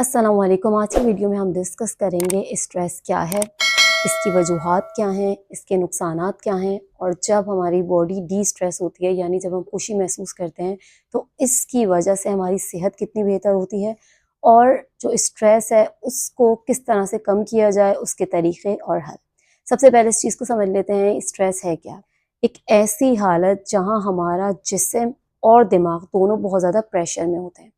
अस्सलाम वालेकुम। आज की वीडियो में हम डिस्कस करेंगे स्ट्रेस क्या है, इसकी वजूहात क्या हैं, इसके नुकसानात क्या हैं और जब हमारी बॉडी डी स्ट्रेस होती है यानी जब हम खुशी महसूस करते हैं तो इसकी वजह से हमारी सेहत कितनी बेहतर होती है और जो स्ट्रेस है उसको किस तरह से कम किया जाए, उसके तरीक़े और हल। सबसे पहले इस चीज़ को समझ लेते हैं, स्ट्रेस है क्या? एक ऐसी हालत जहाँ हमारा जिस्म और दिमाग दोनों बहुत ज़्यादा प्रेशर में होते हैं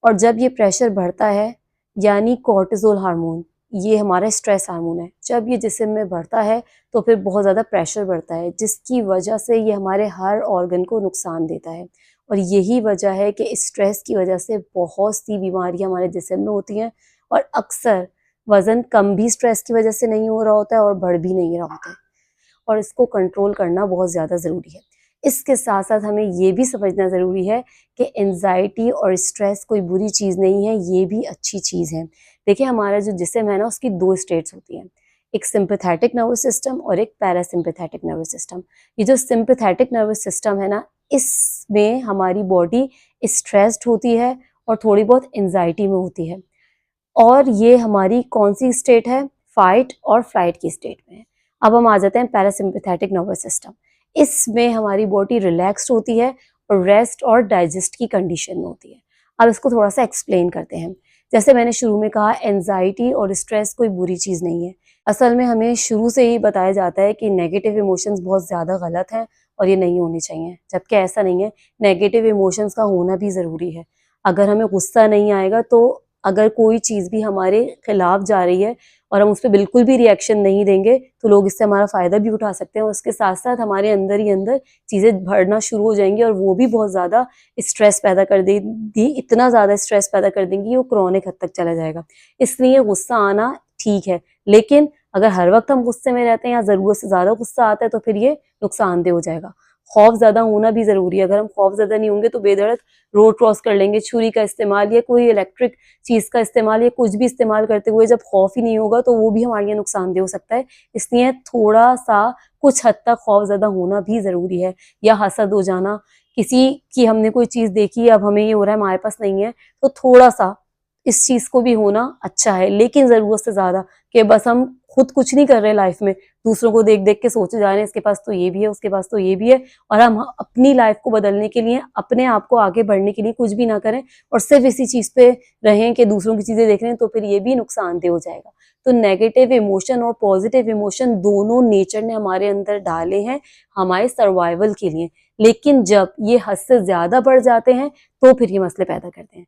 और जब ये प्रेशर बढ़ता है यानी कॉर्टिसोल हार्मोन, ये हमारा स्ट्रेस हार्मोन है, जब ये जिस्म में बढ़ता है तो फिर बहुत ज़्यादा प्रेशर बढ़ता है जिसकी वजह से ये हमारे हर ऑर्गन को नुकसान देता है। और यही वजह है कि स्ट्रेस की वजह से बहुत सी बीमारियां हमारे जिस्म में होती हैं और अक्सर वज़न कम भी स्ट्रेस की वजह से नहीं हो रहा होता है और बढ़ भी नहीं रहा होता है और इसको कंट्रोल करना बहुत ज़्यादा ज़रूरी है। इसके साथ साथ हमें ये भी समझना ज़रूरी है कि एंजाइटी और स्ट्रेस कोई बुरी चीज़ नहीं है, ये भी अच्छी चीज़ है। देखिए हमारा जो जिस्म है ना उसकी दो स्टेट्स होती हैं, एक सिंपैथेटिक नर्वस सिस्टम और एक पैरासिम्पैथेटिक नर्वस सिस्टम। ये जो सिंपैथेटिक नर्वस सिस्टम है ना, इसमें हमारी बॉडी स्ट्रेस्ड होती है और थोड़ी बहुत एंजाइटी में होती है और ये हमारी कौन सी स्टेट है, फाइट और फ्लाइट की स्टेट में है। अब हम आ जाते हैं पैरासिम्पैथेटिक नर्वस सिस्टम। इसमें हमारी बॉडी रिलैक्स्ड होती है और रेस्ट और डाइजेस्ट की कंडीशन में होती है। अब इसको थोड़ा सा एक्सप्लेन करते हैं। जैसे मैंने शुरू में कहा, एंजाइटी और स्ट्रेस कोई बुरी चीज़ नहीं है। असल में हमें शुरू से ही बताया जाता है कि नेगेटिव इमोशंस बहुत ज़्यादा गलत हैं और ये नहीं होने चाहिए, जबकि ऐसा नहीं है। नेगेटिव इमोशंस का होना भी ज़रूरी है। अगर हमें गुस्सा नहीं आएगा तो अगर कोई चीज़ भी हमारे खिलाफ जा रही है और हम उस पर बिल्कुल भी रिएक्शन नहीं देंगे तो लोग इससे हमारा फ़ायदा भी उठा सकते हैं और उसके साथ साथ हमारे अंदर ही अंदर चीज़ें बढ़ना शुरू हो जाएंगी और वो भी बहुत ज़्यादा स्ट्रेस पैदा कर देगी, इतना ज़्यादा स्ट्रेस पैदा कर देंगी वो क्रॉनिक हद तक चला जाएगा। इसलिए गुस्सा आना ठीक है, लेकिन अगर हर वक्त हम गुस्से में रहते हैं या ज़रूरत से ज़्यादा गुस्सा आता है तो फिर ये नुकसानदेह हो जाएगा। खौफ ज़्यादा होना भी ज़रूरी है। अगर हम खौफ ज़्यादा नहीं होंगे तो बेधड़क रोड क्रॉस कर लेंगे, छुरी का इस्तेमाल या कोई इलेक्ट्रिक चीज़ का इस्तेमाल या कुछ भी इस्तेमाल करते हुए जब खौफ ही नहीं होगा तो वो भी हमारे लिए नुकसानदेह हो सकता है। इसलिए थोड़ा-सा कुछ हद तक खौफ ज़्यादा होना भी ज़रूरी है। या हसद हो जाना, किसी की हमने कोई चीज़ देखी, अब हमें ये हो रहा है हमारे पास नहीं है, तो थोड़ा-सा इस चीज़ को भी होना अच्छा है, लेकिन ज़रूरत से ज़्यादा कि बस हम खुद कुछ नहीं कर रहे लाइफ में, दूसरों को देख-देख के सोचे जा रहे हैं इसके पास तो ये भी है, उसके पास तो ये भी है और हम अपनी लाइफ को बदलने के लिए, अपने आप को आगे बढ़ने के लिए कुछ भी ना करें और सिर्फ इसी चीज़ पे रहें कि दूसरों की चीज़ें देख रहे हैं, तो फिर ये भी नुकसानदेह हो जाएगा। तो नेगेटिव इमोशन और पॉजिटिव इमोशन दोनों नेचर ने हमारे अंदर डाले हैं हमारे सर्वाइवल के लिए, लेकिन जब ये हद से ज़्यादा बढ़ जाते हैं तो फिर ये मसले पैदा करते हैं।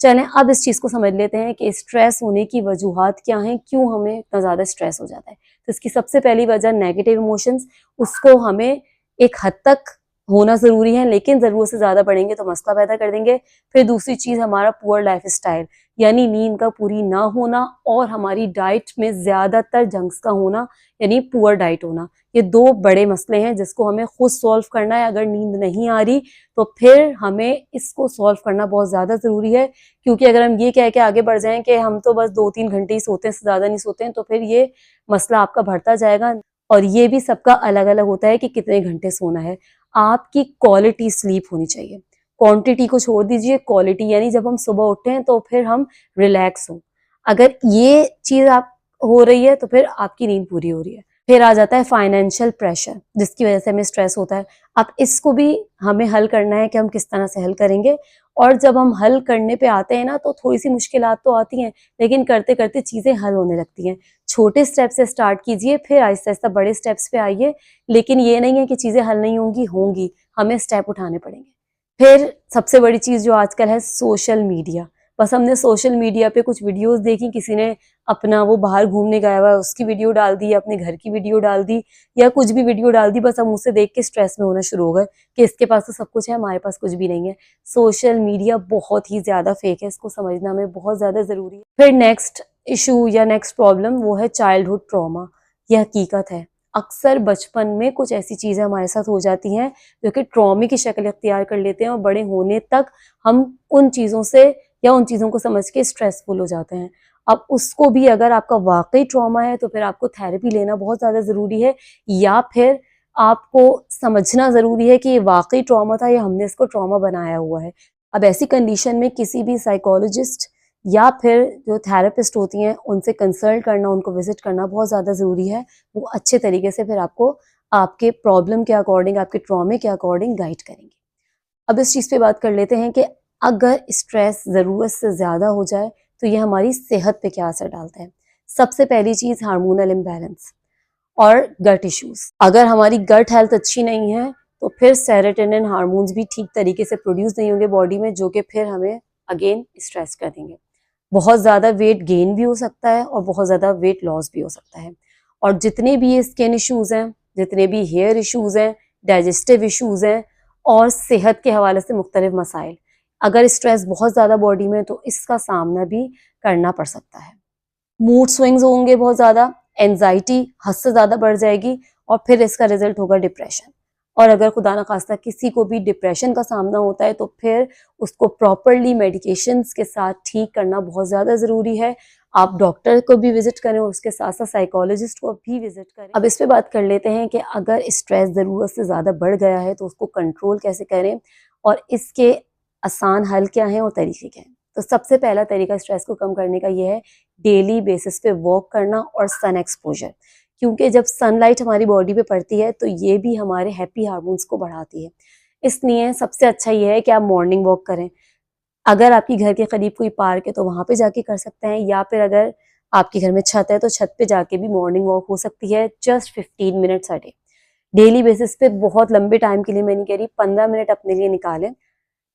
चलें अब इस चीज़ को समझ लेते हैं कि स्ट्रेस होने की वजूहात क्या हैं, क्यों हमें इतना ज़्यादा स्ट्रेस हो जाता है। तो इसकी सबसे पहली वजह नेगेटिव इमोशंस, उसको हमें एक हद तक होना ज़रूरी है, लेकिन ज़रूरत से ज़्यादा बढ़ेंगे तो मसला पैदा कर देंगे। फिर दूसरी चीज़ हमारा पुअर लाइफ़स्टाइल, यानी नींद का पूरी ना होना और हमारी डाइट में ज़्यादातर जंक्स का होना, यानी पुअर डाइट होना। ये दो बड़े मसले हैं जिसको हमें खुद सॉल्व करना है। अगर नींद नहीं आ रही तो फिर हमें इसको सॉल्व करना बहुत ज़्यादा ज़रूरी है, क्योंकि अगर हम ये कह के आगे बढ़ जाएँ कि हम तो बस 2-3 घंटे ही सोते हैं, इससे ज़्यादा नहीं सोते हैं, तो फिर ये मसला आपका बढ़ता जाएगा। और ये भी सबका अलग-अलग होता है कि कितने घंटे सोना है। आपकी क्वालिटी स्लीप होनी चाहिए। क्वांटिटी को छोड़ दीजिए, क्वालिटी, यानी जब हम सुबह उठते हैं तो फिर हम रिलैक्स हों। अगर ये चीज़ आप हो रही है तो फिर आपकी नींद पूरी हो रही है। फिर आ जाता है फाइनेंशियल प्रेशर, जिसकी वजह से हमें स्ट्रेस होता है। अब इसको भी हमें हल करना है कि हम किस तरह से हल करेंगे। और जब हम हल करने पे आते हैं ना तो थोड़ी-सी मुश्किलात तो आती हैं, लेकिन करते-करते चीज़ें हल होने लगती हैं। छोटे स्टेप से स्टार्ट कीजिए, फिर आहिस्ता-आहिस्ता बड़े स्टेप्स पे आइए, लेकिन ये नहीं है कि चीज़ें हल नहीं होंगी, होंगी, हमें स्टेप उठाने पड़ेंगे। फिर सबसे बड़ी चीज़ जो आजकल है, सोशल मीडिया। बस हमने सोशल मीडिया पे कुछ वीडियोस देखी, किसी ने अपना वो बाहर घूमने गया हुआ है उसकी वीडियो डाल दी, या अपने घर की वीडियो डाल दी, या कुछ भी वीडियो डाल दी, बस हम उसे देख के स्ट्रेस में होना शुरू हो गए कि इसके पास तो सब कुछ है, हमारे पास कुछ भी नहीं है। सोशल मीडिया बहुत ही ज़्यादा फेक है, इसको समझना हमें बहुत ज़्यादा ज़रूरी है। फिर नेक्स्ट इशू या नेक्स्ट प्रॉब्लम वो है चाइल्डहुड ट्रॉमा। यह हकीकत है, अक्सर बचपन में कुछ ऐसी चीज़ें हमारे साथ हो जाती हैं जो कि ट्रॉमे की शक्ल अख्तियार कर लेते हैं और बड़े होने तक हम उन चीज़ों से या उन चीज़ों को समझ के स्ट्रेसफुल हो जाते हैं। अब उसको भी अगर आपका वाक़ई ट्रॉमा है तो फिर आपको थेरेपी लेना बहुत ज़्यादा ज़रूरी है, या फिर आपको समझना ज़रूरी है कि ये वाक़ई ट्रॉमा था या हमने इसको ट्रॉमा बनाया हुआ है। अब ऐसी कंडीशन में किसी भी साइकोलॉजिस्ट या फिर जो थेरेपिस्ट होती हैं उनसे कंसल्ट करना, उनको विजिट करना बहुत ज़्यादा ज़रूरी है। वो अच्छे तरीके से फिर आपको आपके प्रॉब्लम के अकॉर्डिंग, आपके ट्रॉमे के अकॉर्डिंग गाइड करेंगे। अब इस चीज़ पे बात कर लेते हैं कि अगर स्ट्रेस ज़रूरत से ज़्यादा हो जाए तो ये हमारी सेहत पे क्या असर डालता है। सबसे पहली चीज़ हार्मोनल इम्बैलेंस और गट इश्यूज। अगर हमारी गट हेल्थ अच्छी नहीं है तो फिर सेरोटोनिन हार्मोन्स भी ठीक तरीके से प्रोड्यूस नहीं होंगे बॉडी में, जो कि फिर हमें अगेन स्ट्रेस कर देंगे। बहुत ज़्यादा वेट गेन भी हो सकता है और बहुत ज़्यादा वेट लॉस भी हो सकता है। और जितने भी ये स्किन इश्यूज़ हैं, जितने भी हेयर इश्यूज़ हैं, डाइजेस्टिव इश्यूज़ हैं और सेहत के हवाले से मुख्तलिफ मसाइल, अगर स्ट्रेस बहुत ज़्यादा बॉडी में तो इसका सामना भी करना पड़ सकता है। मूड स्विंग्स होंगे बहुत ज़्यादा, एंजाइटी हद से ज़्यादा बढ़ जाएगी और फिर इसका रिजल्ट होगा डिप्रेशन। और अगर खुदा न खास्ता किसी को भी डिप्रेशन का सामना होता है तो फिर उसको प्रॉपरली मेडिकेशंस के साथ ठीक करना बहुत ज़्यादा ज़रूरी है। आप डॉक्टर को भी विजिट करें और उसके साथ साथ साइकोलॉजिस्ट को भी विजिट करें। अब इस पे बात कर लेते हैं कि अगर स्ट्रेस ज़रूरत से ज़्यादा बढ़ गया है तो उसको कंट्रोल कैसे करें और इसके आसान हल क्या हैं और तरीके क्या हैं। तो सबसे पहला तरीका स्ट्रेस को कम करने का ये है डेली बेसिस पे वॉक करना और सन एक्सपोजर, क्योंकि जब सनलाइट हमारी बॉडी पे पड़ती है तो ये भी हमारे हैप्पी हार्मोन्स को बढ़ाती है। इसलिए सबसे अच्छा ये है कि आप मॉर्निंग वॉक करें। अगर आपकी घर के करीब कोई पार्क है तो वहाँ पे जाके कर सकते हैं, या फिर अगर आपके घर में छत है तो छत पे जाके भी मॉर्निंग वॉक हो सकती है, just 15 minutes a day. Daily basis पे, बहुत लंबे टाइम के लिए मैं नहीं कह रही, 15 मिनट अपने लिए निकालें।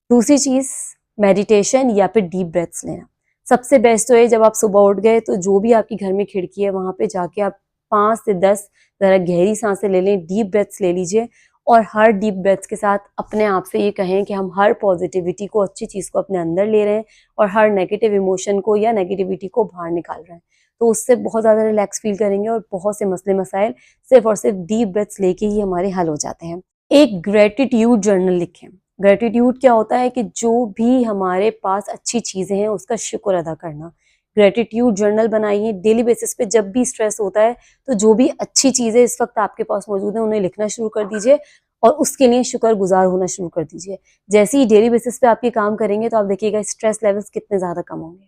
दूसरी चीज़ मेडिटेशन या फिर डीप ब्रेथ्स लेना। सबसे बेस्ट तो है जब आप सुबह उठ गए तो जो भी आपकी घर में खिड़की है वहाँ पे जाके आप 5 से 10 ज़रा गहरी सांसें ले लें, डीप ब्रेथ्स ले लीजिए और हर डीप ब्रेथ्स के साथ अपने आप से ये कहें कि हम हर पॉजिटिविटी को, अच्छी चीज़ को अपने अंदर ले रहे हैं और हर नेगेटिव इमोशन को या नेगेटिविटी को बाहर निकाल रहे हैं। तो उससे बहुत ज़्यादा रिलैक्स फील करेंगे और बहुत से मसले मसाइल सिर्फ और सिर्फ डीप ब्रेथ्स लेके ही हमारे हल हो जाते हैं। एक ग्रेटिट्यूड जर्नल लिखें। ग्रेटिट्यूड क्या होता है कि जो भी हमारे पास अच्छी चीज़ें हैं उसका शुक्र अदा करना। ग्रेटिट्यूड जर्नल बनाइए डेली बेसिस पे। जब भी स्ट्रेस होता है तो जो भी अच्छी चीज़ें इस वक्त आपके पास मौजूद हैं उन्हें लिखना शुरू कर दीजिए और उसके लिए शुक्रगुजार होना शुरू कर दीजिए। जैसे ही डेली बेसिस पे आप ये काम करेंगे तो आप देखिएगा स्ट्रेस लेवल्स कितने ज़्यादा कम होंगे।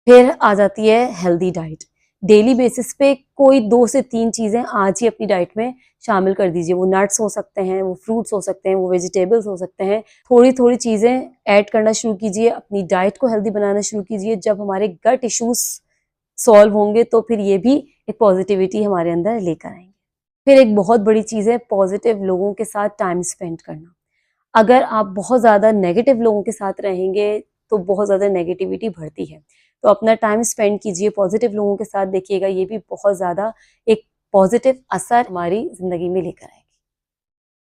फिर आ जाती है हेल्दी डाइट। डेली बेसिस पे कोई 2 से 3 चीज़ें आज ही अपनी डाइट में शामिल कर दीजिए। वो नट्स हो सकते हैं, वो फ्रूट्स हो सकते हैं, वो वेजिटेबल्स हो सकते हैं। थोड़ी-थोड़ी चीज़ें ऐड करना शुरू कीजिए, अपनी डाइट को हेल्दी बनाना शुरू कीजिए। जब हमारे गट इश्यूज़ सॉल्व होंगे तो फिर ये भी एक पॉजिटिविटी हमारे अंदर लेकर आएँगे। फिर एक बहुत बड़ी चीज़ है पॉजिटिव लोगों के साथ टाइम स्पेंड करना। अगर आप बहुत ज़्यादा नेगेटिव लोगों के साथ रहेंगे तो बहुत ज़्यादा नेगेटिविटी बढ़ती है। तो अपना टाइम स्पेंड कीजिए पॉजिटिव लोगों के साथ, देखिएगा ये भी बहुत ज़्यादा एक पॉजिटिव असर हमारी ज़िंदगी में लेकर आएगी।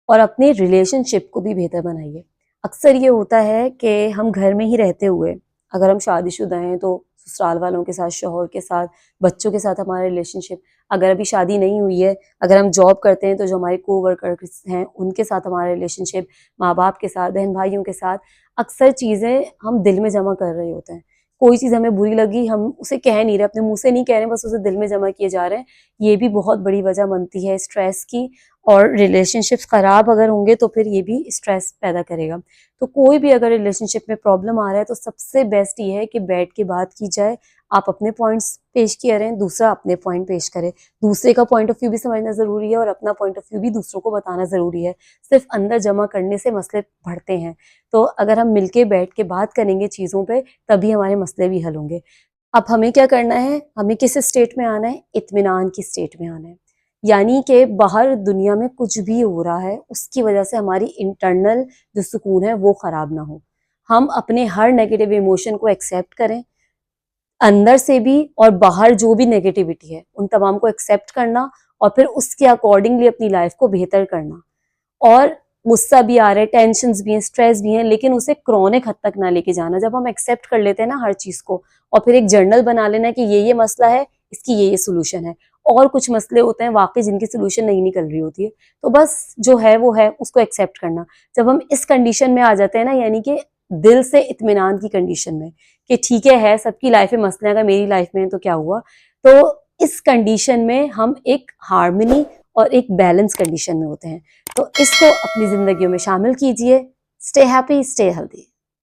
और अपने रिलेशनशिप को भी बेहतर बनाइए। अक्सर ये होता है कि हम घर में ही रहते हुए, अगर हम शादीशुदा हैं तो ससुराल वालों के साथ, शौहर के साथ, बच्चों के साथ हमारा रिलेशनशिप, अगर अभी शादी नहीं हुई है, अगर हम जॉब करते हैं तो जो हमारे कोवर्कर्स हैं उनके साथ हमारा रिलेशनशिप, माँ-बाप के साथ, बहन-भाइयों के साथ, अक्सर चीज़ें हम दिल में जमा कर रहे होते हैं। कोई चीज़ हमें बुरी लगी, हम उसे कह नहीं रहे, अपने मुँह से नहीं कह रहे हैं, बस उसे दिल में जमा किए जा रहे हैं। ये भी बहुत बड़ी वजह बनती है स्ट्रेस की। और रिलेशनशिप्स ख़राब अगर होंगे तो फिर ये भी स्ट्रेस पैदा करेगा। तो कोई भी अगर रिलेशनशिप में प्रॉब्लम आ रहा है तो सबसे बेस्ट ये है कि बैठ के बात की जाए। आप अपने पॉइंट्स पेश किए रहें, दूसरा अपने पॉइंट पेश करे। दूसरे का पॉइंट ऑफ व्यू भी समझना ज़रूरी है और अपना पॉइंट ऑफ व्यू भी दूसरों को बताना ज़रूरी है। सिर्फ अंदर जमा करने से मसले बढ़ते हैं। तो अगर हम मिलके बैठ के बात करेंगे चीज़ों पे तभी हमारे मसले भी हल होंगे। अब हमें क्या करना है, हमें किस स्टेट में आना है, इत्मीनान की स्टेट में आना है। यानी कि बाहर दुनिया में कुछ भी हो रहा है उसकी वजह से हमारी इंटरनल जो सुकून है वो ख़राब ना हो। हम अपने हर नेगेटिव इमोशन को एक्सेप्ट करें, अंदर से भी और बाहर जो भी नेगेटिविटी है उन तमाम को एक्सेप्ट करना और फिर उसके अकॉर्डिंगली अपनी लाइफ को बेहतर करना। और गुस्सा भी आ रहा है, टेंशन्स भी हैं, स्ट्रेस भी हैं, लेकिन उसे क्रॉनिक हद तक ना लेके जाना। जब हम एक्सेप्ट कर लेते हैं ना हर चीज़ को और फिर एक जर्नल बना लेना कि ये मसला है, इसकी ये सोल्यूशन है। और कुछ मसले होते हैं वाकई जिनकी सोल्यूशन नहीं निकल रही होती है, तो बस जो है वो है, उसको एक्सेप्ट करना। जब हम इस कंडीशन में आ जाते हैं ना, यानी कि दिल से इत्मीनान की कंडीशन में कि ठीक है सबकी लाइफ में मसले, अगर मेरी लाइफ में है तो क्या हुआ, तो इस कंडीशन में हम एक हार्मनी और एक बैलेंस कंडीशन में होते हैं। तो इसको अपनी जिंदगियों में शामिल कीजिए। Stay happy, stay healthy.